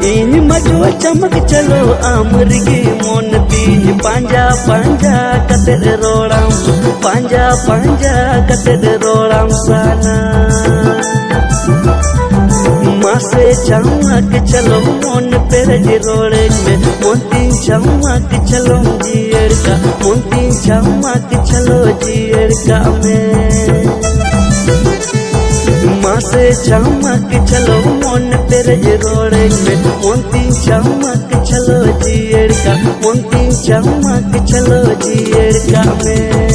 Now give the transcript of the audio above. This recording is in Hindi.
इन मजो चमक चलो आमरगी मोन तीज पांजा पांजा कतेर रोड़ाम पांजा पांजा कतेर रोड़ाम साना मासे चमक चलो मोन पेरज रोड़े में मोती चमक चलो जियर का मोती चमक चलो जियर का में मासे चमक चलो मोन पेरज रोड़े में मोती चमक चलो जियर का मोती चमक चलो जियर का में।